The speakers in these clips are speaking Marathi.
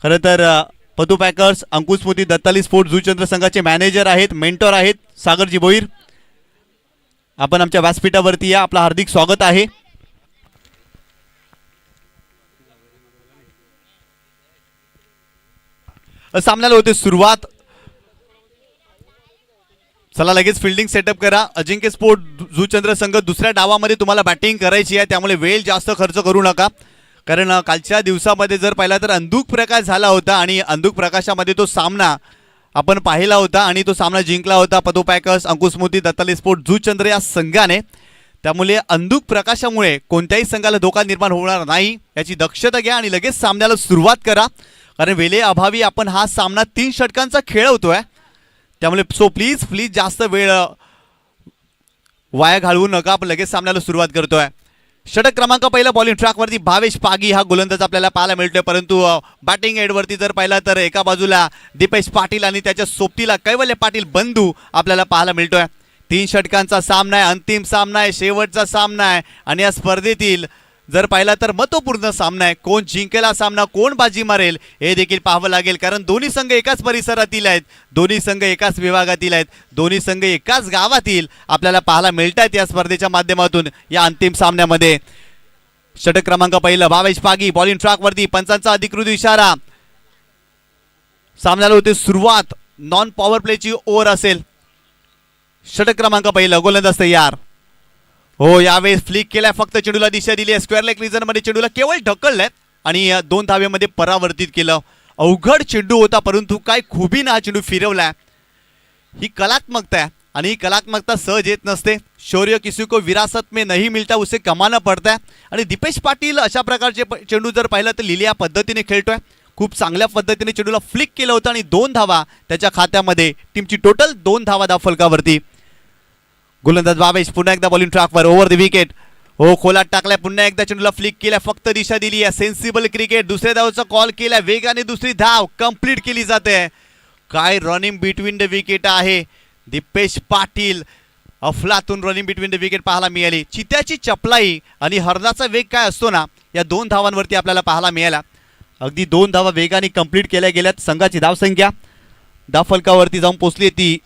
खरं तर पतू पॅकर्स अंकुश मोती दत्ताली स्पोर्ट्स जुचंद्र संघाचे मॅनेजर आहेत, मेंटॉर आहेत सागरजी भोईर. आपण आमच्या व्यासपीठावरती या, आपलं हार्दिक स्वागत आहे. सामन्याला होते सुरुवात. चला लगेच फिल्डिंग सेटअप करा. अजिंक्य स्पोर्ट जुचंद्र संघ दुसऱ्या डावामध्ये तुम्हाला बॅटिंग करायची आहे, त्यामुळे वेळ जास्त खर्च करू नका. कारण कालच्या दिवसामध्ये जर पाहिला तर अंधुक प्रकाश झाला होता आणि अंधुक प्रकाशामध्ये तो सामना आपण पाहिला होता आणि तो सामना जिंकला होता पतू पॅकर्स अंकुश मोती दत्ताली स्पोर्ट जुचंद्र या संघाने. त्यामुळे अंधुक प्रकाशामुळे कोणत्याही संघाला धोका निर्माण होणार नाही याची दक्षता घ्या आणि लगेच सामन्याला सुरुवात करा. कारण वेळेअभावी आपण हा सामना 3 षटकांचा खेळवतोय, त्यामुळे प्लीज जास्त वेळ वाया घालवू नका. आपण लगेच सामन्याला सुरुवात करतोय. षटक क्रमांक पहिला बॉलिंग ट्रॅकवरती भावेश पागी हा गोलंदाज आपल्याला पाहायला मिळतोय, परंतु बॅटिंग एडवरती जर पाहिला तर एका बाजूला दीपेश पाटील आणि त्याच्या सोबतीला कैवल्य पाटील बंधू आपल्याला पाहायला मिळतोय. 3 षटकांचा सामना आहे, अंतिम सामना आहे, शेवटचा सामना आहे आणि या स्पर्धेतील जर पाहिला तर महत्त्वपूर्ण सामना आहे. कोण जिंकेल हा सामना, कोण बाजी मारेल हे देखील पाहावं लागेल. कारण दोन्ही संघ एकाच परिसरातील आहेत, दोन्ही संघ एकाच विभागातील आहेत, दोन्ही संघ एकाच गावातील आपल्याला पाहायला मिळत आहेत या स्पर्धेच्या माध्यमातून या अंतिम सामन्यामध्ये. षटक क्रमांक पहिला भावेश पागी बॉलिंग ट्रॅकवरती, पंचांचा अधिकृत इशारा. सामन्याला होते सुरुवात. नॉन पॉवर प्लेची ओव्हर असेल. षटक क्रमांक पहिला गोलंदाज तयार. हो, यावेळेस फ्लिक केलाय, फक्त चेंडूला दिशा दिली आहे. स्क्वेअर लेग रिजन मध्ये चेंडूला केवळ ढकललंय आणि 2 धावेमध्ये परावर्तित केलं. अवघड चेंडू होता, परंतु काय खुबीने हा चेंडू फिरवलाय. ही कलात्मकता आहे आणि ही कलात्मकता सहज येत नसते. शौर्य किसी को विरासत में नहीं मिलता, उसे कमाना पडता है. आणि दीपेश पाटील अशा प्रकारचे चेंडू जर पाहिलं तर लिहिल्या पद्धतीने खेळतोय. खूप चांगल्या पद्धतीने चेंडूला फ्लिक केलं होतं आणि 2 धावा त्याच्या खात्यामध्ये. टीमची टोटल 2 धावा दाफलकावरती. गोलंदाज भावेश पुन्हा एकदा बॉलिंग ट्रॅकवर, ओव्हर द विकेट. हो, खोलात टाकलाय, पुन्हा एकदा चेंडूला फ्लिक केलाय, फक्त दिशा दिली आहे. Sensible cricket. दुसऱ्या धावचा कॉल केलाय, वेगाने दुसरी धाव कंप्लीट केली जाते. काय रनिंग बिटवीन द विकेट आहे. दीपेश पाटील अफलातून रनिंग बिटवीन द विकेट पाहायला मिळाली. चित्याची चपलाई आणि हरणाचा वेग काय असतो ना, या 2 धावांवरती आपल्याला पाहायला मिळाला. अगदी 2 धावा वेगाने कंप्लीट केल्या गेल्यात. संघाची धावसंख्या धावफलकावरती जाऊन पोहोचली ती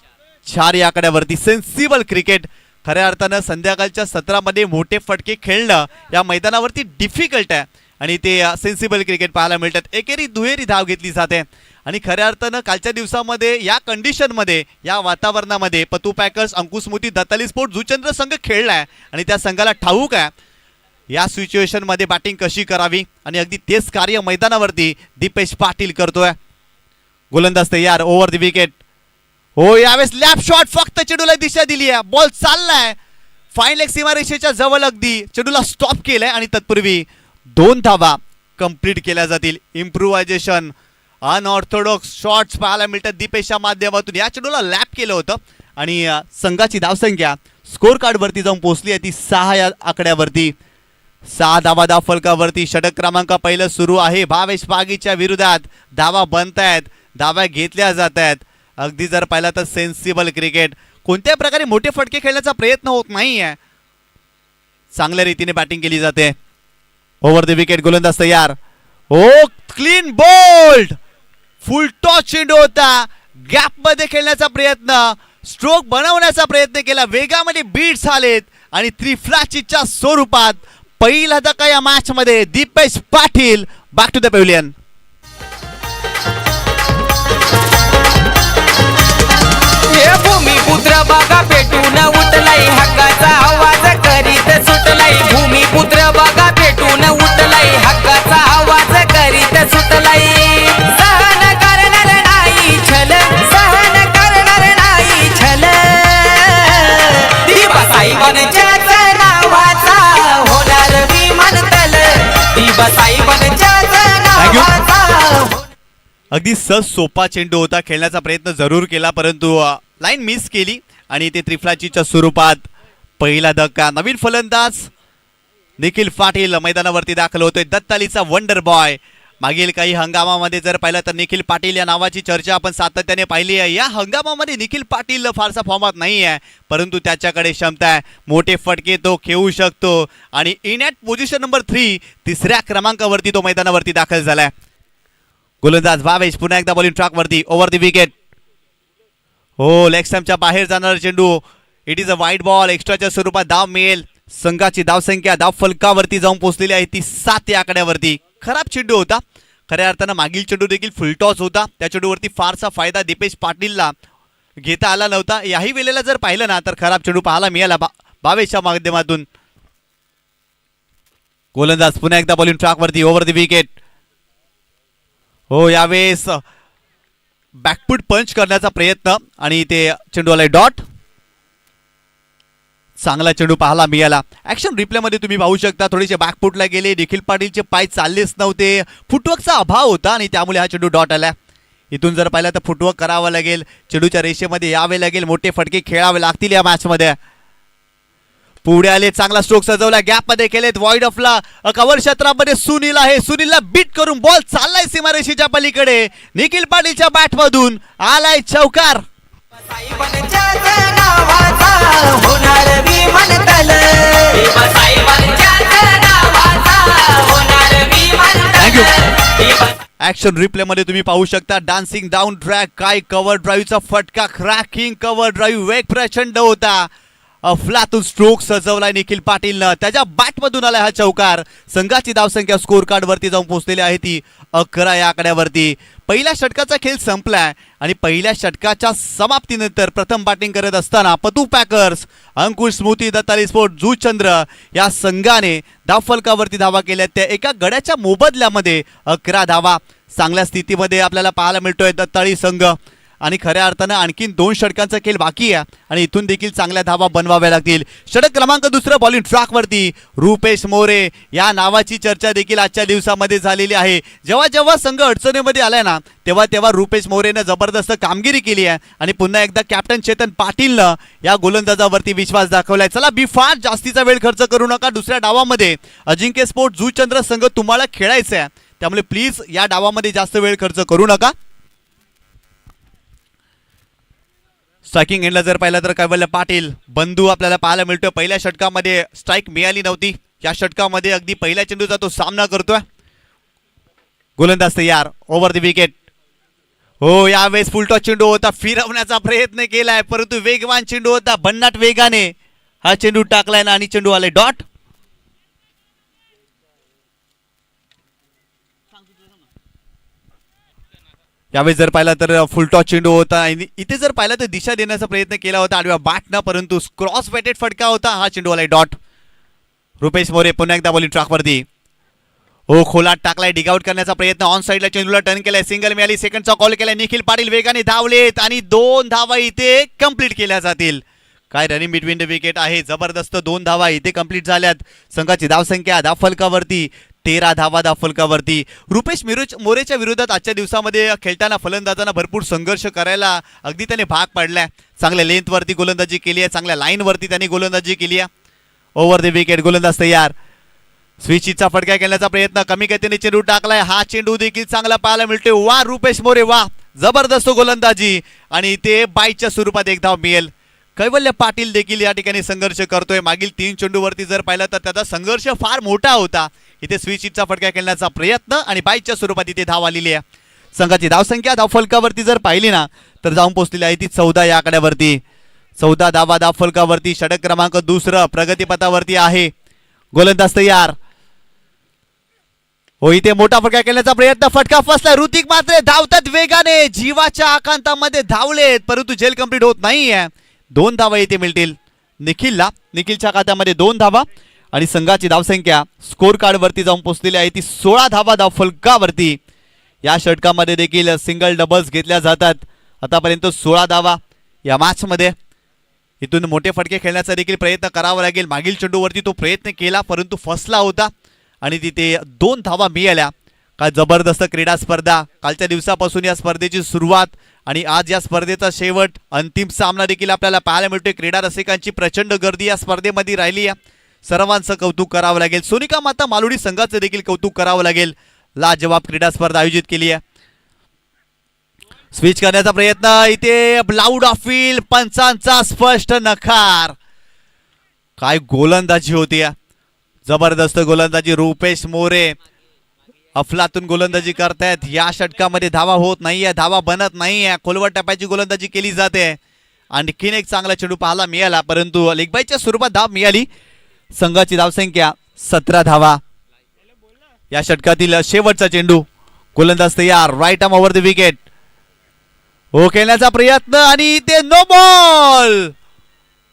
4 या आकड्यावरती. Sensible cricket. खऱ्या अर्थानं संध्याकाळच्या सत्रामध्ये मोठे फटके खेळणं या मैदानावरती डिफिकल्ट आहे आणि ते सेन्सिबल क्रिकेट पाहायला मिळतात. एकेरी दुहेरी धाव घेतली जाते आणि खऱ्या अर्थानं कालच्या दिवसामध्ये या कंडिशनमध्ये, या वातावरणामध्ये पतू पॅकर्स अंकुश मोती दत्ताली स्पोर्ट जुचंद्र संघ खेळलाय आणि त्या संघाला ठाऊक आहे या सिच्युएशनमध्ये बॅटिंग कशी करावी आणि अगदी तेच कार्य मैदानावरती दीपेश पाटील करतोय. गोलंदाज तयार, ओव्हर द विकेट. हो, यावेळेस लॅप शॉट, फक्त चेंडूला दिशा दिली आहे. बॉल चाललाय फाईन लेग सीमारेषेच्या जवळ, अगदी चेंडूला स्टॉप केलंय आणि तत्पूर्वी 2 धावा कंप्लीट केल्या जातील. इम्प्रुव्हायझेशन, अनऑर्थोडॉक्स शॉट्स पाहायला मिळतात दीपेशच्या माध्यमातून. या चेंडूला लॅप केलं होतं आणि संघाची धावसंख्या स्कोर कार्डवरती जाऊन पोहोचली आहे ती 6 या आकड्यावरती. 6 धावा दाफलकावरती. षटक क्रमांक पहिलं सुरू आहे. भावेश पागीच्या विरोधात धावा बनतायत, धावा घेतल्या जात आहेत. अगदी जर पाहिला तर सेन्सिबल क्रिकेट. कोणत्या प्रकारे मोठे फटके खेळण्याचा प्रयत्न होत नाहीये, चांगल्या रीतीने बॅटिंग केली जाते. Over the wicket. गोलंदाज तयार. हो, क्लीन बोल्ड. फुल टॉस चेंडू होता. गॅप मध्ये खेळण्याचा प्रयत्न, स्ट्रोक बनवण्याचा प्रयत्न केला, वेगामध्ये बीट्स आलेत आणि त्रिफ्लाचीच्या स्वरूपात पहिला धक्का या मॅच मध्ये. Dipesh Patil back to the pavilion. भूमिपुत्र बघा पेटून उठलाई, हक्काचा आवाज करीत सुटलाई. भूमिपुत्र बघा पेटून उठलाई, हक्काचा आवाज करीत सुटलाई. सहन करणार नाही छल, सहन करणार नाही छल. दिवासाहेबांच्याच नावाचा होणार विमानतळ, दिवासाहेबांच्याच नावाचा. अगदी सहज सोपा चेंडू होता, खेळण्याचा प्रयत्न जरूर केला परंतु लाईन मिस केली आणि ते त्रिफ्लाचीच्या स्वरूपात पहिला धक्का. नवीन फलंदाज निखिल पाटील मैदानावरती दाखल होतोय. दत्तालीचा वंडर बॉय. मागील काही हंगामामध्ये जर पाहिलं तर निखिल पाटील या नावाची चर्चा आपण सातत्याने पाहिली आहे. या हंगामामध्ये निखिल पाटील फारसा फॉर्मात नाही आहे, परंतु त्याच्याकडे क्षमता आहे. मोठे फटके तो खेळू शकतो आणि इन ॲट पोझिशन नंबर 3 तिसऱ्या क्रमांकावरती तो मैदानावरती दाखल झालाय. गोलंदाज भावेश पुन्हा एकदा बॉलिंग ट्रॅक वरती ओव्हर द विकेट. हो लेग स्टंपच्या बाहेर जाणारा चेंडू. It is a wide ball. एक्स्ट्राच्या स्वरूपात धाव मिळेल. संघाची धावसंख्या धाव फलकावरती जाऊन पोहोचलेली आहे ती 7 या आकड्यावरती. खराब चेंडू होता खऱ्या अर्थानं. मागील चेंडू देखील फुलटॉस होता. त्या चेंडूवरती फारसा फायदा दीपेश पाटीलला घेता आला नव्हता. याही वेळेला जर पाहिलं ना तर खराब चेंडू पाहायला मिळाला भावेशच्या माध्यमातून. गोलंदाज पुन्हा एकदा बॉलिंग ट्रॅक वरती ओव्हर द विकेट. हो यावेळेस बॅकफूट पंच करण्याचा प्रयत्न आणि ते चेंडू आलाय डॉट. चांगला चेंडू पाहायला मिळाला. ऍक्शन रिप्ले मध्ये तुम्ही पाहू शकता थोडेसे बॅकफुटला गेले. निखिल पाटीलचे पाय चाललेच नव्हते. फुटवर्कचा अभाव होता आणि त्यामुळे हा चेंडू डॉट आला. इथून जर पाहिलं तर फुटवर्क करावं लागेल. चेंडूच्या रेषेमध्ये यावे लागेल. मोठे फटके खेळावे लागतील या मॅच मध्ये. पुढे आले. चांगला स्ट्रोक सजवला. गॅप मध्ये केलेत. वॉइड ऑफला कव्हर क्षेत्रामध्ये सुनील आहे. सुनीलला बीट करून बॉल चाललाय सीमारेषेच्या पलीकडे. निखिल पाटीलच्या बॅट मधून आलाय चौकार. ऍक्शन रिप्ले मध्ये तुम्ही पाहू शकता डान्सिंग डाऊन ड्रॅग. काय कव्हर ड्राईव्हचा फटका. Cracking cover drive. वेग प्रचंड होता. अफलातून स्ट्रोक सजवलाय निखिल पाटीलनं. त्याच्या बॅटमधून आलाय हा चौकार. संघाची धावसंख्या स्कोर कार्ड वरती जाऊन पोहोचलेली आहे ती 11 या आकड्यावरती. पहिल्या षटकाचा खेळ संपलाय आणि पहिल्या षटकाच्या समाप्तीनंतर प्रथम बॅटिंग करत असताना पतू पॅकर्स, अंकुश स्मृती, दत्ताली स्पोर्ट, जुचंद्र या संघाने धावफलकावरती धावा केल्या. त्या एका गड्याच्या मोबदल्यामध्ये 11 धावा चांगल्या स्थितीमध्ये आपल्याला पाहायला मिळतोय दत्ताळी संघ. आणि खऱ्या अर्थानं आणखीन 2 षटकांचा खेळ बाकी आहे आणि इथून देखील चांगल्या धावा बनवाव्या लागतील. षटक क्रमांक 2 बॉलिंग ट्रॅक वरती रुपेश मोरे या नावाची चर्चा देखील आजच्या दिवसामध्ये झालेली आहे. जेव्हा जेव्हा संघ अडचणीमध्ये आलाय ना तेव्हा तेव्हा रुपेश मोरेनं जबरदस्त कामगिरी केली आहे आणि पुन्हा एकदा कॅप्टन चेतन पाटीलनं या गोलंदाजावरती विश्वास दाखवलाय. चला फार जास्तीचा वेळ खर्च करू नका. दुसऱ्या डावामध्ये अजिंक्य स्पोर्ट जुचंद्र संघ तुम्हाला खेळायचं आहे त्यामुळे प्लीज या डावामध्ये जास्त वेळ खर्च करू नका. स्ट्रायकिंग एंडला जर पाहिलं तर कैवल्य पाटील बंधू आपल्याला पाहायला मिळतोय. पहिल्या षटकामध्ये स्ट्राईक मिळाली नव्हती. या षटकामध्ये अगदी पहिल्या चेंडूचा तो सामना करतोय. गोलंदाज तयार ओव्हर द विकेट. हो यावेळेस फुलटॉस चेंडू होता. फिरवण्याचा प्रयत्न केलाय परंतु वेगवान चेंडू होता. भन्नाट वेगाने हा चेंडू टाकलाय ना आणि चेंडू आले डॉट. यावेळेस जर पाहिला तर फुलटॉस चेंडू होता. इथे जर पाहिला तर दिशा देण्याचा प्रयत्न केला होता आडव्या बॅटनं परंतु क्रॉस वेटेड फटका होता. हा चेंडू आलाय डॉट. रुपेश मोरे पुन्हा एकदा बॉलिंग ट्रॅक वरती. हो खोलात टाकलाय. डिगआउट करण्याचा प्रयत्न. ऑन साईडला चेंडूला टर्न केलाय. सिंगल मिळाली. सेकंडचा कॉल केलाय. निखिल पाटील वेगाने धावलेत आणि 2 धावा इथे कंप्लीट केल्या जातील. काय रनिंग बिटवीन द विकेट आहे. जबरदस्त 2 धावा इथे कंप्लीट झाल्यात. संघाची धावसंख्या धावफलकावरती 13 धावा धावफलकावरती. रुपेश मोरेच्या विरोधात आजच्या दिवसामध्ये खेळताना फलंदाजांना भरपूर संघर्ष करायला अगदी त्याने भाग पाडलाय. चांगल्या लेंथवरती गोलंदाजी केली आहे. चांगल्या लाईनवरती त्यांनी गोलंदाजी केली आहे. Over the wicket. गोलंदाज तयार. स्विचचा फटका खेळण्याचा प्रयत्न. कमी गतीने चेंडू टाकलाय. हा चेंडू देखील चांगला पाहायला मिळतोय. वा रुपेश मोरे वा. जबरदस्त गोलंदाजी आणि ते बाईच्या स्वरूपात एक धाव मिळेल. कैवल्य पाटील देखील या ठिकाणी संघर्ष करतोय. मागील 3 चेंडूवरती जर पाहिलं तर त्याचा संघर्ष फार मोठा होता. इथे स्विचचा फटका खेळण्याचा प्रयत्न आणि बाईच्या स्वरूपात इथे धाव आलेली आहे. संघाची धावसंख्या धावफलकावरती जर पाहिली ना तर जाऊन पोहोचलेली आहे ती 14 या आकड्यावरती. 14 धावा धावफलकावरती. षटक क्रमांक 2 प्रगतीपथावरती आहे. गोलंदाज तयार. हो इथे मोठा फटका खेळण्याचा प्रयत्न. फटका फसला. ऋतिक मात्र धावतात वेगाने. जीवाच्या आकांतामध्ये धावलेत परंतु झेल कंप्लीट होत नाहीये. 2 धावा इथे मिळतील निखिलच्या खात्यामध्ये 2 धावा आणि संघाची धावसंख्या स्कोर कार्ड वरती जाऊन पोहोचलेली आहे ती 16 धावा धावफलकावरती. या षटकामध्ये देखील सिंगल डबल्स घेतल्या जातात. आतापर्यंत 16 धावा या मॅच मध्ये. इथून मोठे फटके खेळण्याचा देखील प्रयत्न करावा लागेल. मागील चेंडूवरती तो प्रयत्न केला परंतु फसला होता आणि तिथे 2 धावा मिळाल्या. काय जबरदस्त क्रीडा स्पर्धा. कालच्या दिवसापासून या स्पर्धेची सुरुवात आणि आज या स्पर्धेचा शेवट. अंतिम सामना देखील आपल्याला पाहायला मिळतोय. क्रीडा रसिकांची प्रचंड गर्दी या स्पर्धेमध्ये राहिली आहे. सर्वांचं कौतुक करावं लागेल. सोनिका माता मालुडी संघाचं देखील कौतुक करावं लागेल. लाजवाब क्रीडा स्पर्धा आयोजित केली आहे. स्विच करण्याचा प्रयत्न. इथे लाऊड ऑफिल. पंचांचा स्पष्ट नकार. काय गोलंदाजी होती. जबरदस्त गोलंदाजी रुपेश मोरे. अफलातून गोलंदाजी करतायत. या षटकामध्ये धावा होत नाहीये, धावा बनत नाहीये. खोलवर टप्प्याची गोलंदाजी केली जाते. आणखीन एक चांगला चेंडू पाहायला मिळाला, परंतु लेगबाईच्या स्वरूपात धाव मिळाली. संघाची धावसंख्या 17 धावा. या षटकातील शेवटचा चेंडू. गोलंदाज तयार. Right arm over the wicket. हो, खेळण्याचा प्रयत्न आणि ते नो बॉल.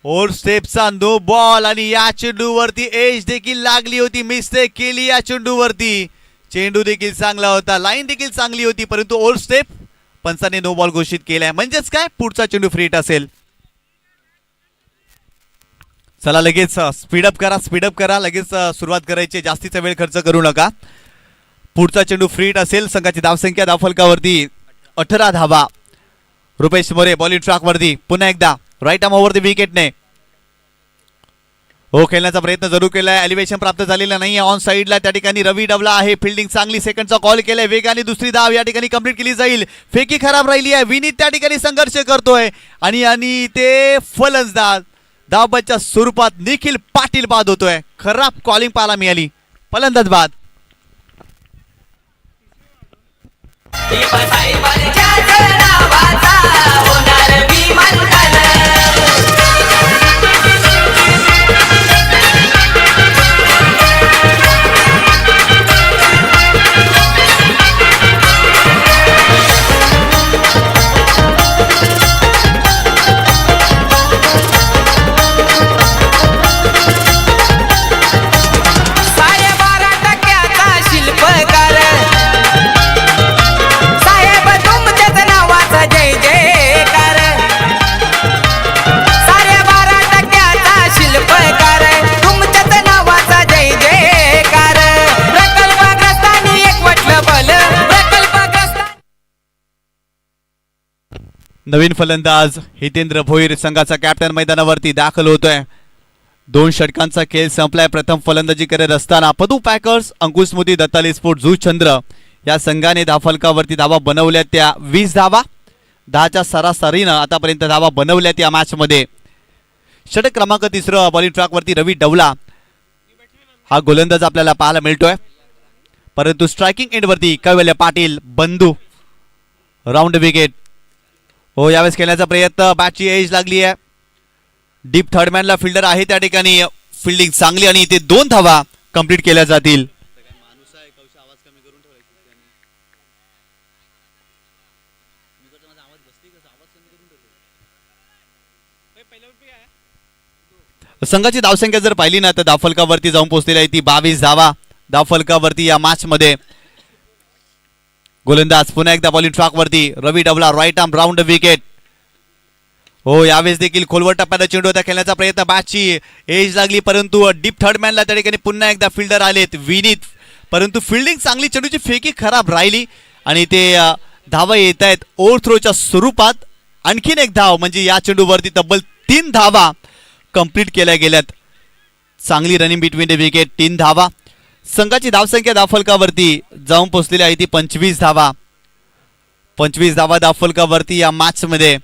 ओव्हर स्टेपचा नो बॉल आणि या चेंडूवरती एज देखील लागली होती. मिस्टेक केली या चेंडूवरती. चेंडू देखील चांगला होता, लाईन देखील चांगली होती, परंतु ओव्हर स्टेप पंचाने नो बॉल घोषित केलाय. म्हणजेच काय, पुढचा चेंडू फ्री हिट असेल. चला लगेच स्पीडअप करा. लगेच सुरुवात करायची. जास्तीचा वेळ खर्च करू नका. पुढचा चेंडू फ्री हिट असेल. संघाची धावसंख्या धावफलकावरती 18 धावा. रुपेश मोरे बॉलिंग ट्रॅकवरती. पुन्हा एकदा राईट आर्म ओव्हर द विकेटने हो खेळण्याचा प्रयत्न जरूर केलाय. एलिव्हेशन प्राप्त झालेला नाही. ऑन साइडला त्या ठिकाणी रवी डबला आहे. फिल्डिंग चांगली. सेकंडचा कॉल केलाय. वेगाने दुसरी धाव या ठिकाणी कंप्लीट केली जाईल. फेकी खराब राहिली आहे. विनीत त्या ठिकाणी संघर्ष करतोय आणि ते फलंदाज धावबाच्या स्वरूपात निखिल पाटील बाद होतोय. खराब कॉलिंग पाहायला मिळाली. फलंदाज बाद. नवीन फलंदाज हितेंद्र भोईर संघाचा कॅप्टन मैदानावरती दाखल होतोय. 2 षटकांचा खेळ संपलाय. प्रथम फलंदाजी करत असताना पदू पॅकर्स, अंकुश मोदी, दत्ताली स्पोर्ट, जुचंद्र या संघाने धावफलकावरती धावा बनवल्या त्या 20 धावा. 10च्या सरासरीनं आतापर्यंत धावा बनवल्यात या मॅच मध्ये. षटक क्रमांक 3 बॉलिंग ट्रॅकवरती रवी डवला हा गोलंदाज आपल्याला पाहायला मिळतोय. परंतु स्ट्रायकिंग एंडवरती कैवल्य पाटील बंधू राऊंड विकेट. हो, यावेळेस खेळण्याचा प्रयत्न. बॅटची एज लागली आहे. डीप थर्डमॅनला फिल्डर आहे त्या ठिकाणी. फिल्डिंग चांगली आणि इथे 2 धावा कंप्लीट केल्या जातील. संघाची धावसंख्या जर पाहिली ना तर धावफलकावरती जाऊन पोहोचलेली आहे ती 22 धावा. धावफलकावरती या मॅच मध्ये. गोलंदाज पुन्हा एकदा बॉलिंग ट्रॅकवरती. रवी डबला राईट आर्म राऊंड विकेट. हो, यावेळेस देखील खोलवर टप्प्याचा चेंडू होता. खेळण्याचा प्रयत्न. बॅटची एज लागली, परंतु डीप थर्डमॅनला त्या ठिकाणी पुन्हा एकदा फिल्डर आलेत विनीत. परंतु फिल्डिंग चांगली. चेंडूची फेकी खराब राहिली आणि ते धावा येत आहेत ओव्हर थ्रोच्या स्वरूपात. आणखीन एक धाव म्हणजे या चेंडूवरती तब्बल 3 धावा कंप्लीट केल्या गेल्यात. चांगली रनिंग बिटवीन द विकेट. 3 धावा. संघाची धावसंख्या धावफलकावरती जाऊन पोहोचलेली आहे ती 25 धावा. 25 धावा धावफलकावरती या मॅच मध्ये.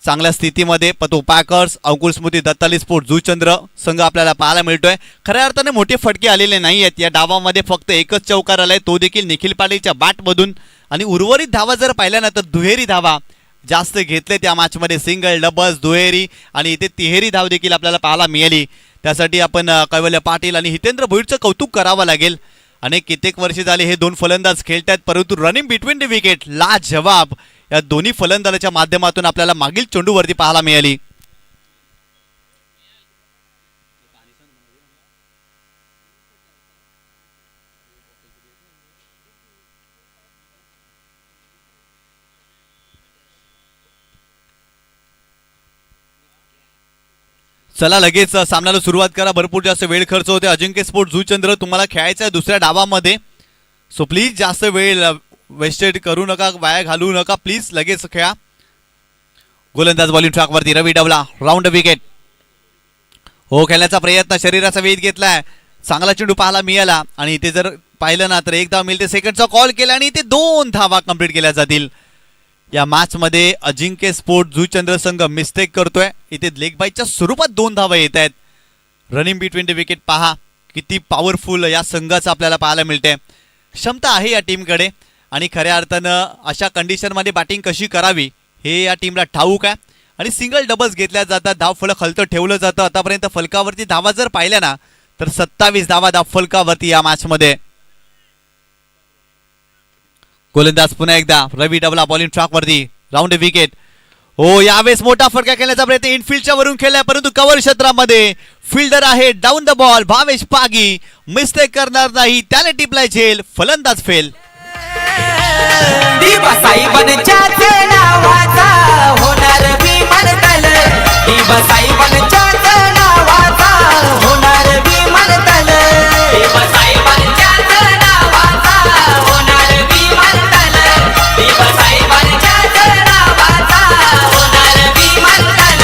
चांगल्या स्थितीमध्ये पतो पॅकर्स, अंकुश स्मृती, दत्ताली स्पोर्ट, जुचंद्र संघ आपल्याला पाहायला मिळतोय. खऱ्या अर्थाने मोठे फटके आलेले नाही आहेत या डावामध्ये. फक्त एकच चौकार आलाय, तो देखील निखिल पाटीलच्या बॅटमधून. आणि उर्वरित धावा जर पाहिल्या ना तर दुहेरी धावा जास्त घेतले त्या मॅच मध्ये. सिंगल, डबल्स, दुहेरी आणि इथे तिहेरी धाव देखील आपल्याला पाहायला मिळाली. त्यासाठी आपण कैवल्य पाटील आणि हितेंद्र भोईरचं कौतुक करावं लागेल. अनेक कित्येक वर्षे झाले हे 2 फलंदाज खेळतात, परंतु रनिंग बिटवीन द विकेट लाजवाब या दोन्ही फलंदाजाच्या माध्यमातून आपल्याला मागील चेंडूवरती पाहायला मिळाली. चला लगेच सामन्याला सुरुवात करा. भरपूर जास्त वेळ खर्च होते. अजिंक्य स्पोर्ट जुचंद्र तुम्हाला खेळायचं आहे दुसऱ्या डावामध्ये, सो प्लीज जास्त वेळ वेस्टेड करू नका, वाया घालू नका. प्लीज लगेच खेळा. गोलंदाज बॉलिंग ट्रॅकवरती रवी डबला राऊंड विकेट. हो, खेळण्याचा प्रयत्न. शरीराचा वेध घेतलाय. चांगला चेंडू पाहायला मिळाला आणि इथे जर पाहिलं ना तर 1 धाव मिळते. सेकंडचा कॉल केला आणि इथे 2 धावा कंप्लीट केल्या जातील. या मॅच मध्ये अजिंक्य स्पोर्ट जुचंद्र संघ मिस्टेक करतोय. इथे लेग बाईच्या स्वरूपात 2 धावा येत आहेत. रनिंग बिटवीन द विकेट पहा किती पॉवरफुल या संघाचं आपल्याला पाहायला मिळते. क्षमता आहे या टीमकडे आणि खऱ्या अर्थानं अशा कंडिशनमध्ये बॅटिंग कशी करावी हे या टीमला ठाऊक आहे आणि सिंगल डबल्स घेतल्या जातात, धाव फलक हलतं ठेवलं जातं. आतापर्यंत फलकावरती धावा जर पाहिल्या ना तर 27 धावा धाव फलकावरती या मॅचमध्ये. गोलंदाज पुन्हा एकदा रवी डबला बॉलिंग ट्रॅकवरती, राऊंड विकेट. हो, यावेळेस मोठा फटका खेळण्याचा प्रयत्न इनफिल्डच्या वरून केलाय परंतु कव्हर क्षेत्रामध्ये फिल्डर आहे down the ball Bhavesh Pagi, mistake करणार नाही, त्याने टिपलाय झेल, फलंदाज फेल. साईबांच्याच नावाचा होणार विमानतळ, साईबांच्याच नावाचा होणार विमानतळ, साईबांच्याच नावाचा होणार विमानतळ, साईबांच्याच नावाचा होणार विमानतळ.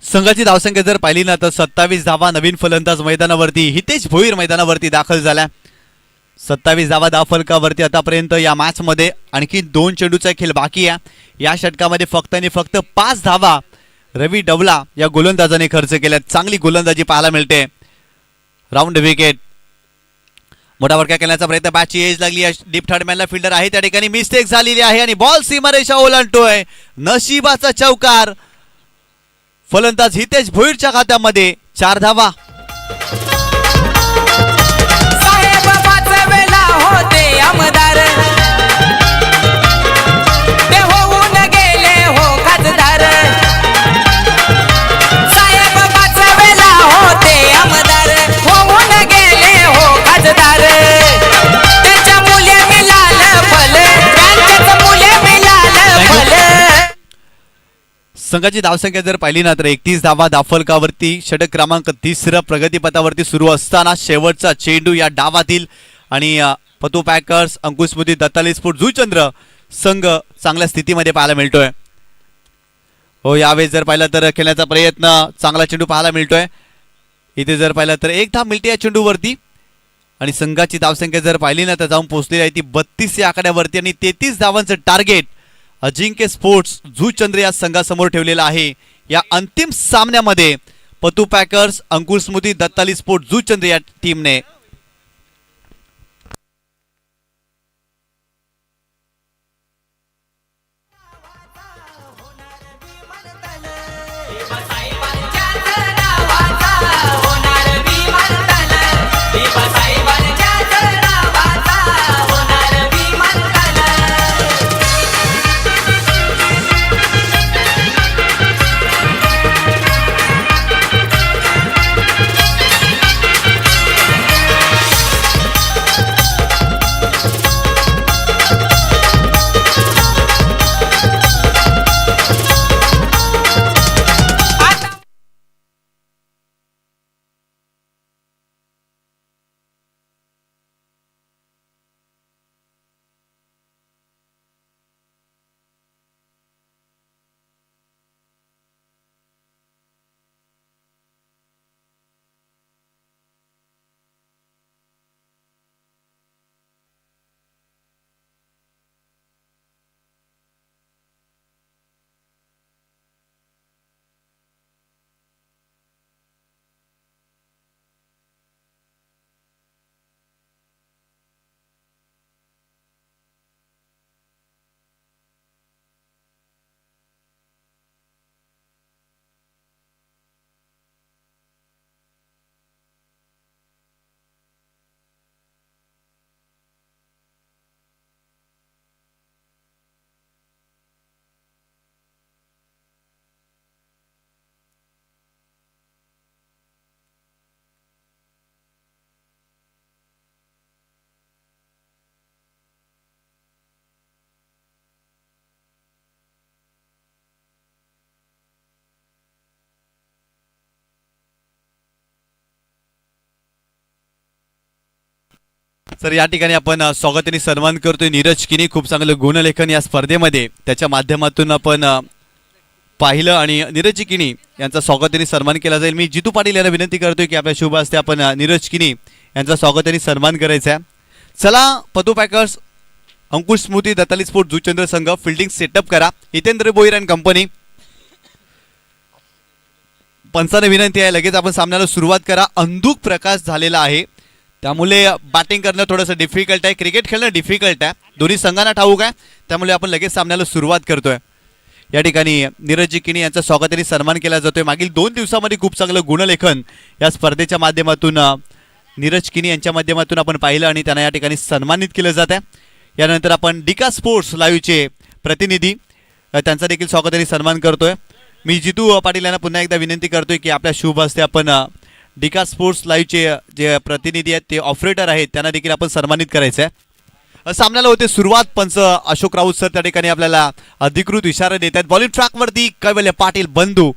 संघाची धावसंख्या जर पाहिली ना तर 27 धावा. नवीन फलंदाज मैदानावरती हितेश भोईर मैदानावरती दाखल झाला. 27 धावा धाव फलकावरती आतापर्यंत या मॅच मध्ये. आणखी 2 चेंडूचा खेळ बाकी आहे. या षटकामध्ये फक्त आणि फक्त 5 धावा रवी डबला या गोलंदाजाने खर्च केल्या. चांगली गोलंदाजी पाहायला मिळते. Round wicket. मोठा फटका खेळण्याचा प्रयत्न, बॅटची एज लागली. डीप थर्ड मॅनला फिल्डर आहे त्या ठिकाणी मिस्टेक झालेली आहे आणि बॉल सीमारेषा ओलांडतोय. नशिबाचा चौकार. फलंदाज हितेश भोईरच्या खात्यामध्ये 4 धावा. साहेब वाचवेला होते आमदार, ते होऊन गेले हो खासदार. साहेब वाचवेला होते आमदार, होऊन गेले हो खासदार. त्यांच्या मुले मिळालं फल, त्यांच्याच मुले मिळालं फल. संघाची धावसंख्या जर पाहिली ना तर 31 धावा धावफलकावरती. षटक क्रमांक 30 प्रगतीपथावरती सुरू असताना शेवटचा चेंडू या डावातील आणि पतू पॅकर्स, अंकुश स्मृती, दत्ताली स्फोट, जुचंद्र संघ चांगल्या स्थितीमध्ये पाहायला मिळतोय. हो, यावेळेस जर पाहिलं तर खेळण्याचा प्रयत्न, चांगला चेंडू पाहायला मिळतोय. इथे जर पाहिलं तर 1 धाव मिळते या चेंडूवरती आणि संघाची धावसंख्या जर पाहिली ना तर जाऊन पोहोचलेली आहे ती 32 या आकड्यावरती आणि 33 धावांचं टार्गेट अजिंक्य स्पोर्ट्स जुचंद्र या संघासमोर ठेवलेला आहे. या अंतिम सामन्यामध्ये पतू पॅकर्स, अंकुर स्मृती, दत्ताली स्पोर्ट्स जुचंद्र या टीमने सर या ठिकाणी आपण स्वागत आणि सन्मान करतोय नीरज किनी. खूप चांगलं गुणलेखन या स्पर्धेमध्ये त्याच्या माध्यमातून आपण पाहिलं आणि नीरज किनी यांचा स्वागत आणि सन्मान केला जाईल. मी जितू पाटील यांना विनंती करतोय की आपल्या शुभ हस्ते आपण नीरज किनी यांचा स्वागत आणि सन्मान करायचा आहे. चला पतू पॅकर्स अंकुश स्मृती दत्ताली स्पोर्ट जुचंद्र संघ फिल्डिंग सेटअप करा. Hitendra Boir and company. पंचाने विनंती आहे लगेच आपण सामन्याला सुरुवात करा. अंधुक प्रकाश झालेला आहे त्यामुळे बॅटिंग करणं थोडंसं डिफिकल्ट आहे. क्रिकेट खेळणं डिफिकल्ट आहे. दोन्ही संघांना ठाऊक आहे त्यामुळे आपण लगेच सामन्याला सुरुवात करतोय. या ठिकाणी नीरज किनी यांचा स्वागताने सन्मान केला जातोय. मागील 2 दिवसामध्ये खूप चांगलं गुणलेखन या स्पर्धेच्या माध्यमातून नीरज किनी यांच्या माध्यमातून आपण पाहिलं आणि त्यांना या ठिकाणी सन्मानित केलं जात आहे. यानंतर आपण डिका स्पोर्ट्स लाईव्हचे प्रतिनिधी त्यांचा देखील स्वागताने सन्मान करतोय. मी जितू पाटील यांना पुन्हा एकदा विनंती करतोय की आपल्या शुभ हस्ते आपण डिका स्पोर्ट्स लाईव्हचे जे प्रतिनिधी आहेत ते ऑपरेटर आहेत त्यांना देखील आपण सन्मानित करायचं आहे. सामन्याला होते सुरुवात. पंच अशोक राऊत सर त्या ठिकाणी आपल्याला अधिकृत इशारा देत आहेत. बॉलिंग ट्रॅकवरती कैवल्य पाटील बंधू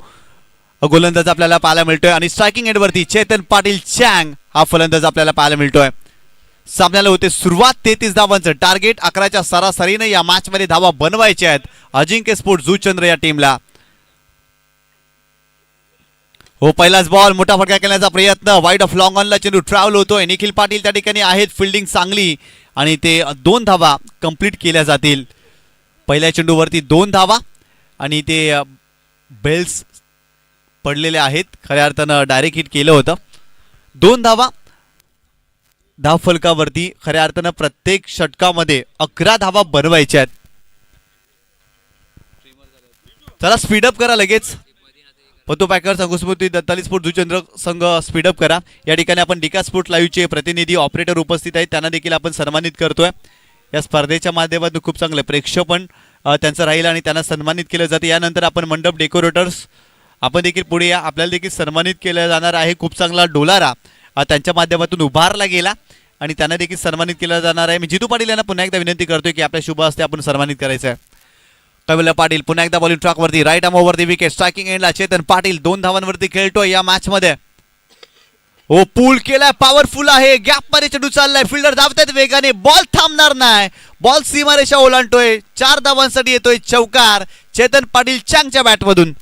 गोलंदाज आपल्याला पाहायला मिळतोय आणि स्ट्रायकिंग एंडवरती चेतन पाटील चँग हा फलंदाज आपल्याला पाहायला मिळतोय. सामन्याला होते सुरुवात. 33 धावांचं टार्गेट. 11च्या सरासरीने या मॅच मध्ये धावा बनवायच्या आहेत अजिंक्य स्पोर्ट जुचंद्र या टीमला. हो पहिलाच बॉल मोठा फटका करण्याचा प्रयत्न. वाईड ऑफ लॉंग ऑनला चेंडू ट्रॅव्हल होतोय. निखिल पाटील त्या ठिकाणी आहेत. फिल्डिंग चांगली आणि ते 2 धावा कंप्लीट केल्या जातील. पहिल्या चेंडूवरती 2 धावा आणि ते बेल्स पडलेले आहेत. खऱ्या अर्थानं डायरेक्ट हिट केलं होतं. 2 धावा धाव फलकावरती. खऱ्या अर्थानं प्रत्येक षटकामध्ये 11 धावा बनवायच्या आहेत. चला स्पीडअप करा लगेच. पतो पॅकर्स अंकुश स्मृती दत्ताली स्पोर्ट जुचंद्र संघ स्पीडअप करा. या ठिकाणी आपण डिका स्पोर्ट लाईव्हचे प्रतिनिधी ऑपरेटर उपस्थित आहेत त्यांना देखील आपण सन्मानित करतोय. या स्पर्धेच्या माध्यमातून खूप चांगलं प्रेक्षेपण त्यांचं राहील आणि त्यांना सन्मानित केलं जातं. यानंतर आपण मंडप डेकोरेटर्स आपण देखील पुढे या. आपल्याला देखील सन्मानित केलं जाणार आहे. खूप चांगला डोलारा त्यांच्या माध्यमातून उभारला गेला आणि त्यांना देखील सन्मानित केलं जाणार आहे. मी जितू पाटील यांना पुन्हा एकदा विनंती करतोय की आपल्या शुभ हस्ते आपण सन्मानित करायचं आहे. कैवल्य पाटील पुन्हा एकदा बॉलिंग ट्रॅकवरती. Right arm over the wicket. Striking एंडला चेतन पाटील 2 धावांवरती खेळतोय या मॅच मध्ये. हो पूल केलाय. पॉवरफुल आहे. गॅप मध्ये चेंडू चाललाय. फिल्डर धावतात वेगाने. बॉल थांबणार नाही. बॉल सीमारेषा ओलांडतोय. 4 धावांसाठी येतोय चौकार चेतन पाटील चँगच्या बॅटमधून.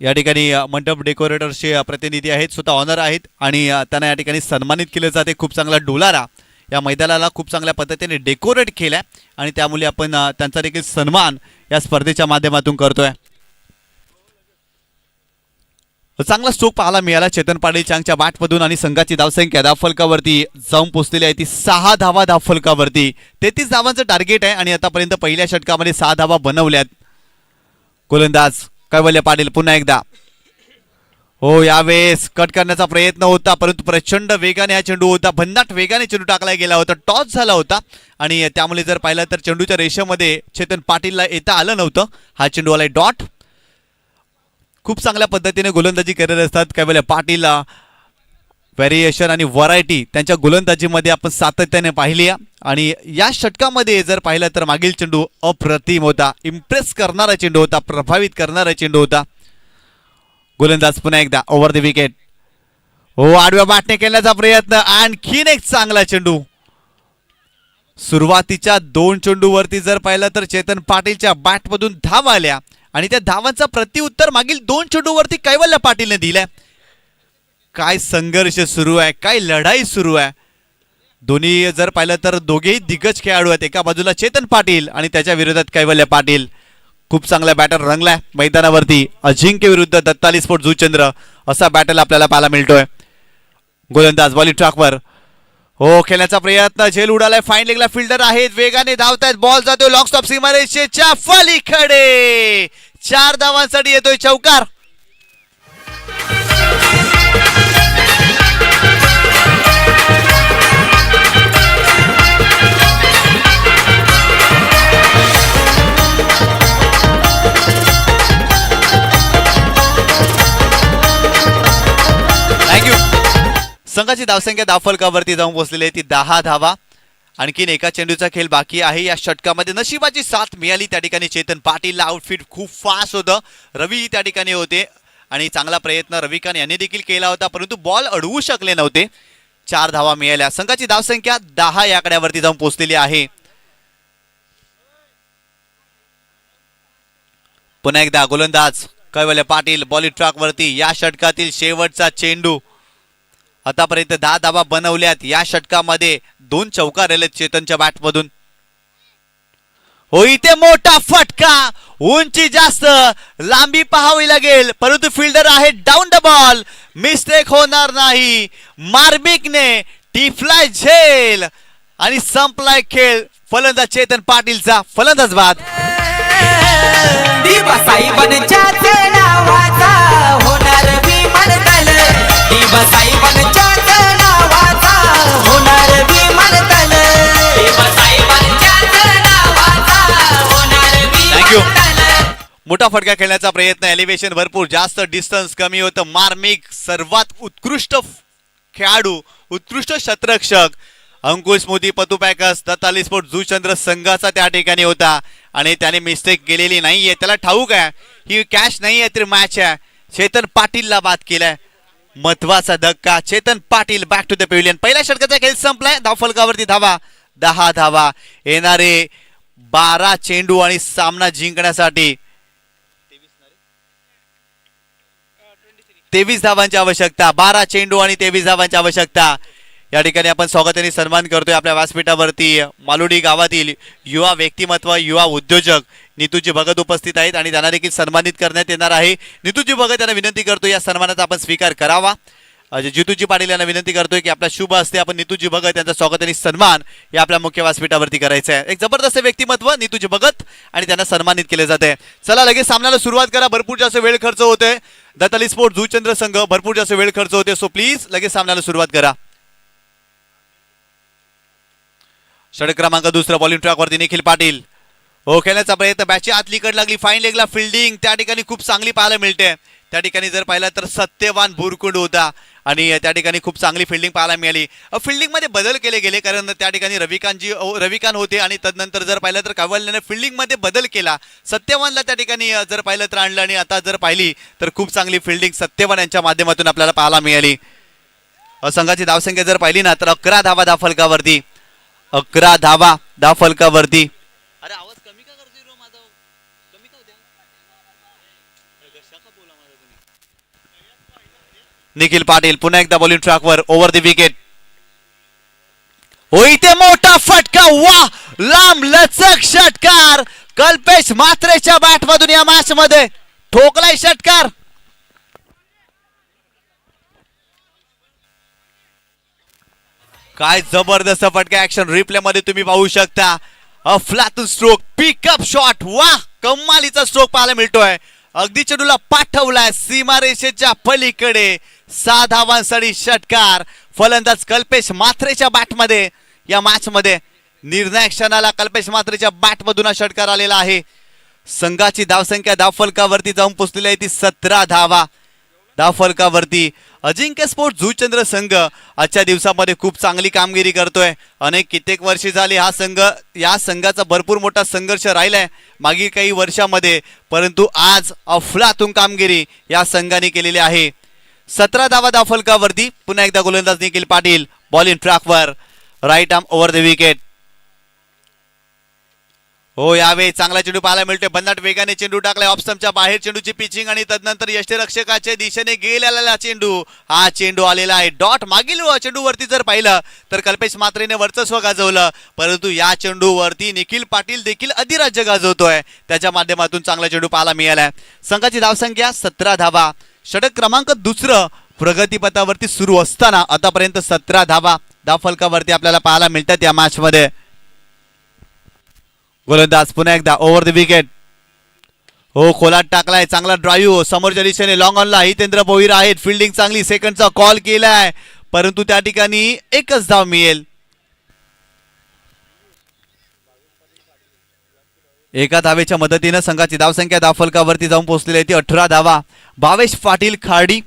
या ठिकाणी मंडप डेकोरेटर्सचे प्रतिनिधी आहेत. स्वतः ऑनर आहेत आणि त्यांना या ठिकाणी सन्मानित केलं जाते. खूप चांगला डोलारा या मैदानाला खूप चांगल्या पद्धतीने डेकोरेट केलाय आणि त्यामुळे आपण त्यांचा देखील सन्मान या स्पर्धेच्या माध्यमातून करतोय. चांगला स्ट्रोक पाहायला मिळाला चेतन पाटील चँगच्या बॅटमधून आणि संघाची धावसंख्या धावफलकावरती जाऊन पोहोचलेली आहे ती 6 धावा धावफलकावरती. 33 धावांचं टार्गेट आहे आणि आतापर्यंत पहिल्या षटकामध्ये 6 धावा बनवल्यात. गोलंदाज कैवल्य पाटील पुन्हा एकदा. हो यावेळेस कट करण्याचा प्रयत्न होता परंतु प्रचंड वेगाने हा चेंडू होता. भन्नाट वेगाने चेंडू टाकला गेला होता. टॉस झाला होता आणि त्यामुळे जर पाहिलं तर चेंडूच्या रेषेमध्ये चेतन पाटीलला येता आलं नव्हतं. हा चेंडू आलाय डॉट. खूप चांगल्या पद्धतीने गोलंदाजी करत असतात कैवल्य पाटील. व्हेरिएशन आणि व्हरायटी त्यांच्या गोलंदाजीमध्ये आपण सातत्याने पाहिली आहे आणि या षटकामध्ये जर पाहिलं तर मागील चेंडू अप्रतिम होता. इम्प्रेस करणारा चेंडू होता. प्रभावित करणारा चेंडू होता. गोलंदाज पुन्हा एकदा ओव्हर द विकेट. हो आडव्या बॅटने केल्याचा प्रयत्न. आणखीन एक चांगला चेंडू. सुरुवातीच्या 2 चेंडूवरती जर पाहिलं तर चेतन पाटीलच्या बॅटमधून धावा आल्या आणि त्या धावांचा प्रत्युत्तर मागील 2 चेंडूवरती कैवल्य पाटीलने दिलाय. काय संघर्ष सुरू आहे. काय लढाई सुरू आहे. दोन्ही जर पाहिलं तर दोघेही दिग्गज खेळाडू आहेत. एका बाजूला चेतन पाटील आणि त्याच्या विरोधात कैवल्य पाटील. खूप चांगला बॅटर रंगलाय मैदानावरती. अजिंक्य विरुद्ध दत्ताली स्पोर्ट जुचंद्र असा बॅटल आपल्याला पाहायला मिळतोय. गोलंदाज बॉलिंग ट्रॅकवर. हो खेळण्याचा प्रयत्न. झेल उडालाय. फाईन लेगला फिल्डर आहेत. वेगाने धावतायत. बॉल जातोय लॉंग स्टॉप सीमारेषेच्या पलीकडे. 4 धावांसाठी येतोय चौकार. संघाची धावसंख्या धावफलकावरती जाऊन पोहोचलेली आहे ती 10 धावा. आणखीन एका चेंडूचा खेळ बाकी आहे या षटकामध्ये. नशिबाची साथ मिळाली त्या ठिकाणी चेतन पाटीलला. आउटफिट खूप फास्ट होतं. रवी त्या ठिकाणी होते आणि चांगला प्रयत्न रविकांत यांनी देखील केला होता परंतु बॉल अडवू शकले नव्हते. 4 धावा मिळाल्या. संघाची धावसंख्या 10 या आकड्यावरती जाऊन पोहोचलेली आहे. पुन्हा एकदा गोलंदाज कैवल्य पाटील बॉलिंग ट्रॅकवरती. या षटकातील शेवटचा चेंडू आतापर्यंत 10 धावा बनवल्यात. या षटकामध्ये 2 चौकार आलेत चेतनच्या बॅटमधून. हो इथे मोठा फटका, उंची जास्त, लांबी पाहावी लागेल, परंतु फिल्डर आहे डाऊन द बॉल, मिस्टेक होणार नाही. मार्मिकने टिफलाय झेल आणि संपलाय खेळ. फलंदाज चेतन पाटीलचा फलंदाज बाद. साहेबांच्याच नावाचा होणार विमान तल, साहेबांच्याच नावाचा होणार विमान तल, साहेबांच्याच नावाचा होणार विमान तल. मोठा फटका खेळण्याचा प्रयत्न, एलिव्हेशन भरपूर, जास्त डिस्टन्स कमी होतं. मार्मिक सर्वात उत्कृष्ट खेळाडू, उत्कृष्ट शतरक्षक अंकुश मोदी पतू पॅकर्स दत्ताली स्पोर्ट जुचंद्र संघाचा त्या ठिकाणी होता आणि त्याने मिस्टेक केलेली नाहीये. त्याला ठाऊक आहे ही कॅच नाही आहे तर मॅच आहे. चेतन पाटीलला बाद केलाय. महत्वाचा धक्का. Chetan Patil back to the pavilion. पहिल्या षटकाचा खेळ संपलाय. धावफलकावरती धावा 10 धावा. येणारे 12 चेंडू आणि सामना जिंकण्यासाठी 23 धावांची आवश्यकता. 12 चेंडू आणि 23 धावांची आवश्यकता. या ठिकाणी आपण स्वागताने सन्मान करतोय आपल्या व्यासपीठावरती मालुडी गावातील युवा व्यक्तिमत्व, युवा उद्योजक नितूजी भगत उपस्थित आहेत आणि त्यांना देखील सन्मानित करण्यात येणार आहे. नितूजी भगत यांना विनंती करतो या सन्मानाचा आपण स्वीकार करावा. जितूजी पाटील यांना विनंती करतोय की आपल्या शुभ हस्ते आपण नितूजी भगत यांचा स्वागताने सन्मान या आपल्या मुख्य व्यासपीठावरती करायचं आहे. एक जबरदस्त व्यक्तिमत्व नितूजी भगत आणि त्यांना सन्मानित केले जाते. चला लगेच सामन्याला सुरुवात करा. भरपूर जास्त वेळ खर्च होतोय. दत्ताली स्पोर्ट जुचंद्र संघ भरपूर जास्त वेळ खर्च होते. सो प्लीज लगेच सामन्याला सुरुवात करा. षटक क्रमांक 2 बॉलिंग ट्रॅकवरती निखिल पाटील. हो खेळण्याचा प्रयत्न, बॅटची आतली कड लागली, फाईन लेगला फिल्डिंग त्या ठिकाणी खूप चांगली पाहायला मिळते. त्या ठिकाणी जर पाहिलं तर सत्यवान बुरकुंड होता आणि त्या ठिकाणी खूप चांगली फिल्डिंग पाहायला मिळाली. फिल्डिंग मध्ये बदल केले गेले कारण त्या ठिकाणी रविकांत होते आणि तदनंतर जर पाहिलं तर कावल्याने फिल्डिंग मध्ये बदल केला. सत्यवानला त्या ठिकाणी जर पाहिलं तर आणलं आणि आता जर पाहिली तर खूप चांगली फिल्डिंग सत्यवान यांच्या माध्यमातून आपल्याला पाहायला मिळाली. संघाची धावसंख्या जर पाहिली ना तर 11 धावा धावफलकावरती. 11 धावा धावफलकावरती. अरे आवाज कमी का करतोय रो माझा? कमी का होत्या? निखिल पाटील पुन्हा एकदा बॉलिंग ट्रॅकवर. Over the wicket. हो इथे मोठा फटका. वा लांब लचक षटकार. कल्पेश म्हात्रेच्या बॅटमधून या मॅच मध्ये ठोकलाय षटकार. काय जबरदस्त फटका. ऍक्शन रिप्ले मध्ये तुम्ही पाहू शकता. Flat stroke, pickup shot. वा कमालीचा स्ट्रोक पाहायला मिळतोय. अगदी चेंडूला पाठवलाय सीमारेषेच्या पलीकडे. 6 धावांसाठी षटकार. फलंदाज कल्पेश म्हात्रेच्या बॅटमध्ये या मॅच मध्ये निर्णायक क्षणाला कल्पेश म्हात्रेच्या बॅटमधून हा षटकार आलेला आहे. संघाची धावसंख्या धावफलकावरती जाऊन पोहोचलेली आहे ती 17 धावा धावफलकावरती. अजिंक्य स्पोर्ट जुचंद्र संघ आजच्या दिवसामध्ये खूप चांगली कामगिरी करतोय. कित्येक वर्षे झाली हा संघ, या संघाचा भरपूर मोठा संघर्ष राहिलाय मागील काही वर्षामध्ये, परंतु आज अफलातून कामगिरी या संघाने केलेली आहे. 17 धावा धावफलकावरती. पुन्हा एकदा गोलंदाज निखिल पाटील बॉलिंग ट्रॅकवर. Right arm over the wicket. हो यावेळी चांगला चेंडू पाहायला मिळतोय. भन्नाट वेगाने चेंडू टाकलाय ऑफ स्टंपच्या बाहेर. चेंडूची पिचिंग आणि तदनंतर यष्टीरक्षकाच्या दिशेने गेलेला चेंडू. हा चेंडू आलेला आहे डॉट. मागील चेंडूवरती जर पाहिलं तर कल्पेश म्हात्रेने वर्चस्व गाजवलं, परंतु या चेंडूवरती निखिल पाटील देखील अधिराज्य गाजवतोय. त्याच्या माध्यमातून चांगला चेंडू पाहायला मिळालाय. संघाची धावसंख्या 17 धावा. षटक क्रमांक 2 प्रगतीपथावरती सुरू असताना आतापर्यंत 17 धावा धावफलकावरती आपल्याला पाहायला मिळतात या मॅच मध्ये. गोलंदाज पुन्हा एकदा ओव्हर द विकेट. हो खोलात टाकलाय. चांगला ड्राईव्ह समोरच्या दिशेने लॉंग ऑनला हितेंद्र भोईर आहेत. फिल्डिंग चांगली. सेकंडचा कॉल केलाय, परंतु त्या ठिकाणी एकच धाव मिळेल. एका धावेच्या मदतीने संघाची धावसंख्या धावफलकावरती जाऊन पोहोचलेली आहे ती 18 धावा. भावेश पाटील खाडी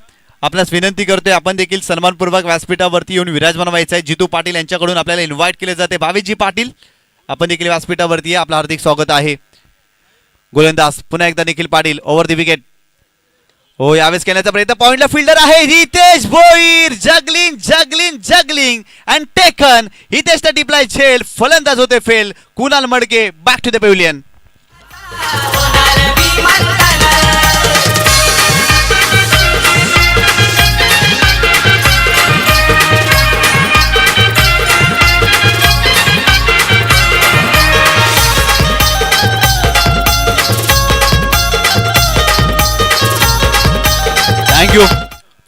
आपल्यास विनंती करतोय आपण देखील सन्मानपूर्वक व्यासपीठावरती येऊन विराजमान व्हायचं आहे. जितू पाटील यांच्याकडून आपल्याला इन्व्हाइट केले जाते. भावेशजी पाटील आपण देखील व्यासपीठावरती आपलं हार्दिक स्वागत आहे. गोलंदाज पुन्हा एकदा Nikhil Patil over the wicket. हो यावेळेस केल्याचा प्रयत्न. पॉइंटला फिल्डर आहे Hitesh Bhoir. Juggling juggling juggling and taken. हितेशचा टिपलाय झेल. फलंदाज होते फेल. कुणाल मडके बॅक टू द पेव्हिलियन.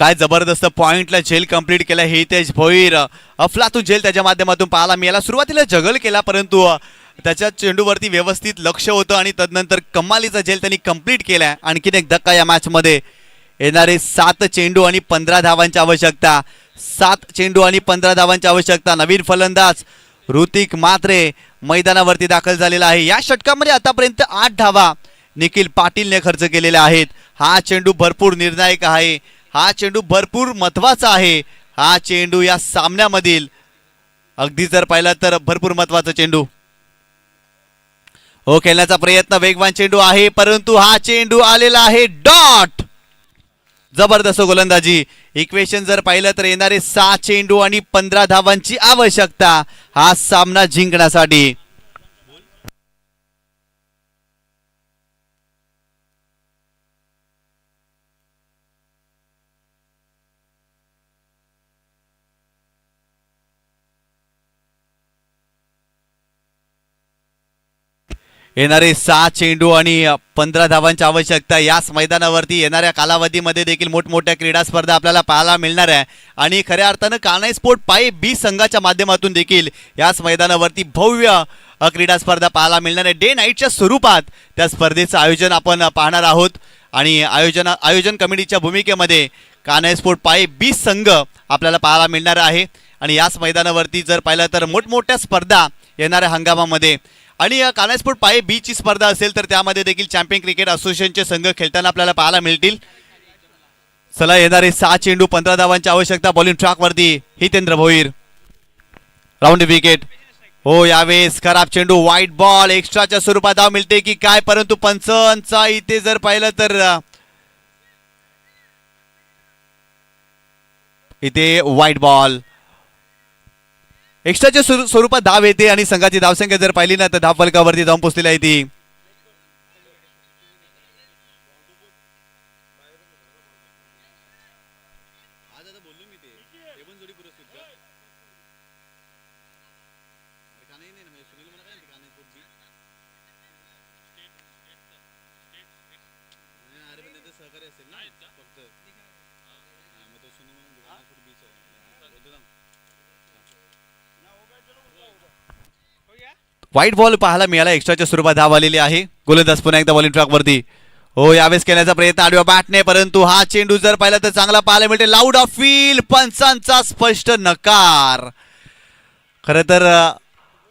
काय जबरदस्त पॉइंटला झेल कंप्लीट केला हितेश भोईर. अफलातून झेल त्याच्या माध्यमातून पाहायला मिळाला. सुरुवातीला जगल केला परंतु त्याच्या चेंडूवरती व्यवस्थित लक्ष होतं आणि तदनंतर कमालीचा झेल त्यांनी कंप्लीट केला. आणखीन एक धक्का या मॅच मध्ये. येणारे 7 चेंडू आणि 15 धावांची आवश्यकता. 7 चेंडू आणि 15 धावांची आवश्यकता. नवीन फलंदाज ऋतिक म्हात्रे मैदानावरती दाखल झालेला आहे. या षटकामध्ये आतापर्यंत 8 धावा निखिल पाटीलने खर्च केलेल्या आहेत. हा चेंडू भरपूर निर्णायक आहे. हा चेंडू भरपूर महत्वाचा आहे. हा चेंडू या सामन्यामधील अगदी जर पाहिला तर भरपूर महत्वाचा चेंडू. हो, खेळण्याचा प्रयत्न, वेगवान चेंडू आहे परंतु हा चेंडू आलेला आहे डॉट. जबरदस्त गोलंदाजी. इक्वेशन जर पाहिलं तर येणारे 6 चेंडू आणि 15 धावांची आवश्यकता हा सामना जिंकण्यासाठी. येणारे 6 चेंडू आणि 15 धावांची आवश्यकता. याच मैदानावरती येणाऱ्या कालावधीमध्ये देखील मोठमोठ्या क्रीडा स्पर्धा आपल्याला पाहायला मिळणार आहे आणि खऱ्या अर्थानं कान्हाई स्पोर्ट पाय बी संघाच्या माध्यमातून देखील याच मैदानावरती भव्य क्रीडा स्पर्धा पाहायला मिळणार आहे. डे नाईटच्या स्वरूपात त्या स्पर्धेचं आयोजन आपण पाहणार आहोत आणि आयोजन कमिटीच्या भूमिकेमध्ये कान्हाई स्पोर्ट पाय बी संघ आपल्याला पाहायला मिळणार आहे. आणि याच मैदानावरती जर पाहिलं तर मोठमोठ्या स्पर्धा येणाऱ्या हंगामामध्ये आणि कान्हाई स्पोर्ट पाय बी ची स्पर्धा असेल तर त्यामध्ये देखील चॅम्पियन क्रिकेट असोसिएशनचे संघ खेळताना आपल्याला पाहायला मिळतील. चला, येणारे 6 चेंडू 15 धावांची आवश्यकता. बॉलिंग ट्रॅकवरती हितेंद्र भोईर. Round wicket. हो, यावेळेस खराब चेंडू, व्हाईट बॉल. एक्स्ट्राच्या स्वरूपात धाव मिळते की काय, परंतु पंचांचा इथे जर पाहिलं तर इथे व्हाईट बॉल. एक्स्ट्राच्या स्वरूपात धाव येते आणि संघाची धावसंख्या जर पाहिली ना तर धाव फलकावरती जाऊन पोहोचलेली आहे ती. व्हाईट बॉल पाहायला मिळाला. एक्स्ट्राच्या स्वरूपात धाव आलेली आहे. गोलंदाज पुन्हा एकदा बॉलिंग ट्रॅकवरती. हो, यावेळेस केल्याचा प्रयत्न आडव्या बॅटने परंतु हा चेंडू जर पाहिला तर चांगला पाहायला मिळते. लाऊड अपील, पंचांचा स्पष्ट नकार. खरं तर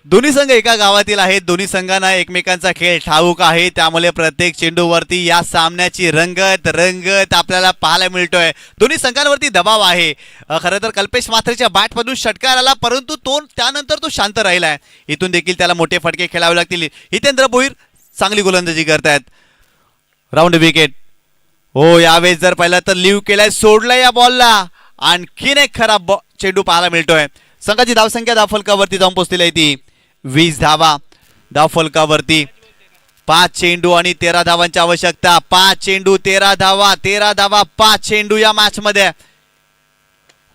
दोन्ही संघ एका गावातील आहेत. दोन्ही संघांना एकमेकांचा खेळ ठाऊक आहे. त्यामुळे प्रत्येक चेंडूवरती या सामन्याची रंगत आपल्याला पाहायला मिळतोय. दोन्ही संघांवरती दबाव आहे. खरं तर कल्पेश म्हात्रेच्या बॅटमधून षटकार आला परंतु त्यानंतर तो शांत राहिलाय. इथून देखील त्याला मोठे फटके खेळावे लागतील. हितेंद्र भोईर चांगली गोलंदाजी करतायत. Round wicket. हो, यावेळेस जर पाहिलं तर लिव्ह केलाय, सोडलाय या बॉलला. आणखीन एक खराब चेंडू पाहायला मिळतोय. संघाची धावसंख्या धावफलकावरती जाऊन पोहोचलेली आहे ती 20 धावा. धावफलकावरती 5 चेंडू आणि 13 धावांची आवश्यकता. 5 चेंडू 13 धावा. 13 धावा 5 चेंडू या मॅच मध्ये.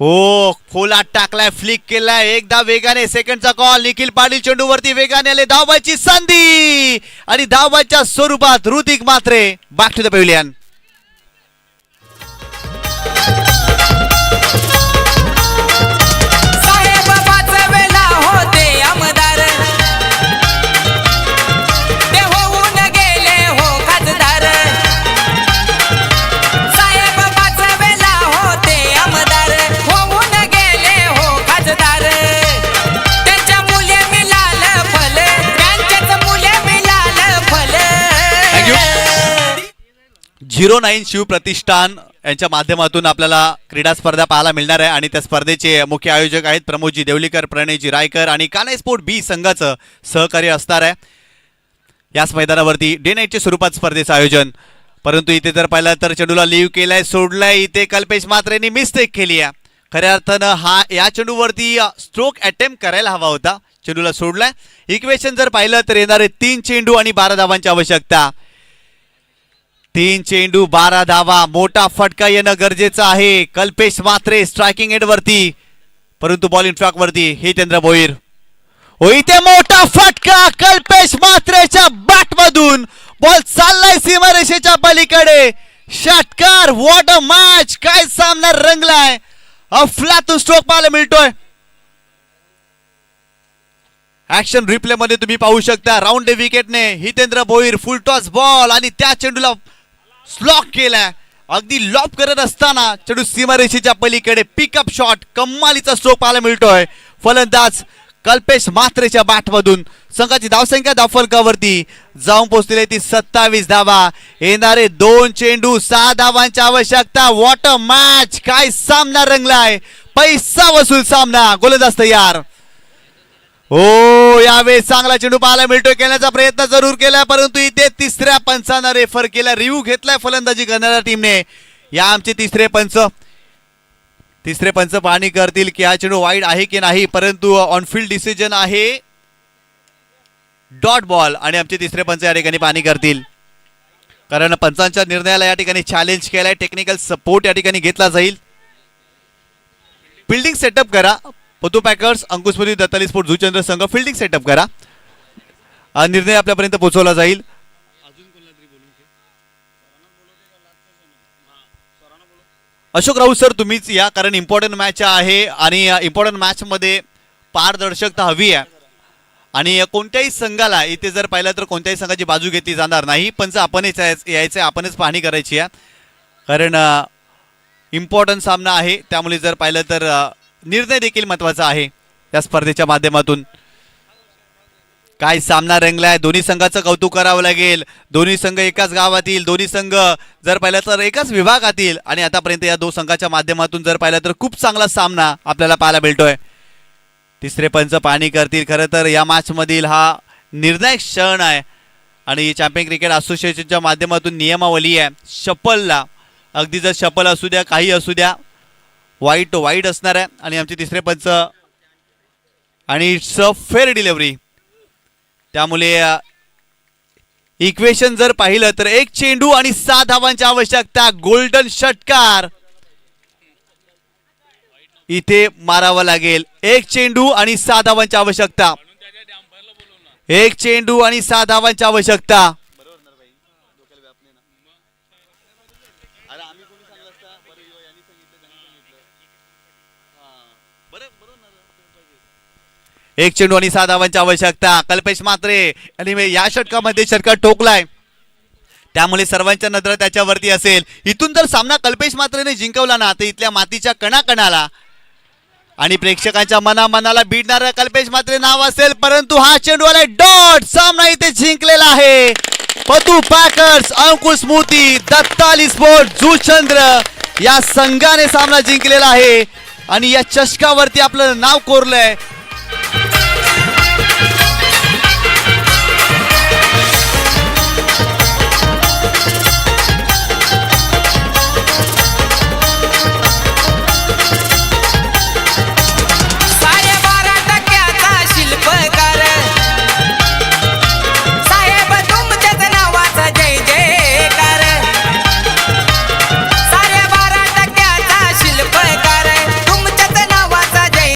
हो, खोलात टाकलाय, फ्लिक केलाय. एकदा वेगाने सेकंडचा कॉल. निखिल पाटील चेंडूवरती वेगाने आले. धावबाची संधी आणि धावबाच्या स्वरूपात Hrithik Mhatre back to the pavilion. Zero 9 Shiv Pratishthan यांच्या माध्यमातून आपल्याला क्रीडा स्पर्धा पाहायला मिळणार आहे आणि त्या स्पर्धेचे मुख्य आयोजक आहेत प्रमोदजी देवलीकर, प्रणयजी रायकर आणि कान्हाई स्पोर्ट बी संघाचं सहकार्य असणार आहे. याच मैदानावरती डे नाईटच्या स्वरूपात स्पर्धेचं आयोजन. परंतु इथे जर पाहिलं तर चेंडूला लिव्ह केलाय, सोडलाय. इथे कल्पेश म्हात्रेंनी मिस्टेक केली आहे. खऱ्या अर्थानं या चेंडूवरती स्ट्रोक अटेम्प्ट करायला हवा होता. चेंडूला सोडलाय. इक्वेशन जर पाहिलं तर येणारे 3 चेंडू आणि 12 धावांची आवश्यकता. 3 चेंडू 12 धावा. मोठा फटका येणं गरजेचं आहे. कल्पेश म्हात्रे स्ट्रायकिंग एंड वरती परंतु बॉलिंग ट्रॅक वरती हितेंद्र भोईर. हो, इथे मोठा फटका कल्पेश म्हात्रेच्या बॅट मधून. बॉल चाललाय सीमारेषेच्या पलीकडे. षटकार. What a match. काय सामना रंगलाय. अफलातून स्ट्रोक पाहायला मिळतोय. ऍक्शन रिप्ले मध्ये तुम्ही पाहू शकता राऊंड विकेटने Hitendra Bhoir full toss ball आणि त्या चेंडूला स्लॉक केलाय. अगदी लॉप करत असताना चेंडू सीमारेषेच्या पलीकडे पिकअप शॉट. कमालीचा स्ट्रोक पाहायला मिळतोय. फलंदाज कल्पेश म्हात्रेच्या बॅटमधून संघाची धावसंख्या धावफलकावरती जाऊन पोहोचलेली ती 27 धावा. येणारे 2 चेंडू 6 धावांची आवश्यकता. What a match. काय सामना रंगलाय. पैसा वसूल सामना. गोलंदाज तयार. हो यावेळेस चांगला चेंडू पाहायला मिळतोय. खेळण्याचा प्रयत्न जरूर केलाय परंतु इथे तिसऱ्या पंचानं रेफर केला. रिव्ह्यू घेतलाय फलंदाजी करणाऱ्या टीमने. या आमचे तिसरे पंच पाहणी करतील की हा चेंडू वाईड आहे की नाही. परंतु ऑनफिल्ड डिसिजन आहे डॉट बॉल आणि आमचे तिसरे पंच या ठिकाणी पाहणी करतील. कारण पंचांच्या निर्णयाला या ठिकाणी चॅलेंज केलाय. टेक्निकल सपोर्ट या ठिकाणी घेतला जाईल. फिल्डिंग सेटअप करा. पतू पॅकर्स अंकुशपुरी दत्ताली स्पोर्ट जुचंद्र संघ फिल्डिंग सेटअप करा. निर्णय आपल्यापर्यंत पोहोचवला जाईल. अशोक राऊत सर तुम्हीच या कारण इम्पॉर्टंट मॅच आहे आणि इम्पॉर्टंट मॅच मध्ये पारदर्शकता हवी आहे आणि कोणत्याही संघाला इथे जर पाहिलं तर कोणत्याही संघाची बाजू घेतली जाणार नाही. पंच आपणच यायचं आपणच पाहणी करायची आहे कारण इम्पॉर्टंट सामना आहे. त्यामुळे जर पाहिलं तर निर्णय देखील महत्वाचा आहे या स्पर्धेच्या माध्यमातून. काय सामना रंगलाय. दोन्ही संघाचं कौतुक करावं लागेल. दोन्ही संघ एकाच गावातील. दोन्ही संघ जर पाहिलं तर एकाच विभागातील आणि आतापर्यंत या 2 संघाच्या माध्यमातून जर पाहिलं तर खूप चांगला सामना आपल्याला पाहायला मिळतोय. तिसरे पंच पाहणी करतील. खरं तर या मॅच मधील हा निर्णायक क्षण आहे आणि चॅम्पियन क्रिकेट असोसिएशनच्या माध्यमातून नियमावली आहे शपलला. अगदी जर शपल असू द्या काही असू द्या वाईट असणार आहे आणि आमचे तिसरे पंच आणि इट्स अ फेअर डिलिव्हरी. त्यामुळे इक्वेशन जर पाहिलं तर 1 चेंडू आणि 6 धावांची आवश्यकता. गोल्डन षटकार इथे मारावा लागेल. 1 चेंडू आणि 6 धावांची आवश्यकता. 1 चेंडू आणि 6 धावांची आवश्यकता. एक चेंडू आणि 6 धावांची आवश्यकता. कल्पेश म्हात्रे आणि या षटकामध्ये षटकार ठोकलाय त्यामुळे सर्वांच्या नजर त्याच्यावरती असेल. इथून जर सामना कल्पेश म्हात्रेने जिंकवला ना तर इथल्या मातीच्या कणाकणाला आणि प्रेक्षकांच्या मनाला भिडणारा कल्पेश म्हात्रे नाव असेल. परंतु हा चेंडू आला डॉट. सामना इथे जिंकलेला आहे. पतू पॅकर्स अंकुश मोती दत्ताली स्पोर्ट जुचंद्र या संघाने सामना जिंकलेला आहे आणि या चषकावरती आपलं नाव कोरलंय.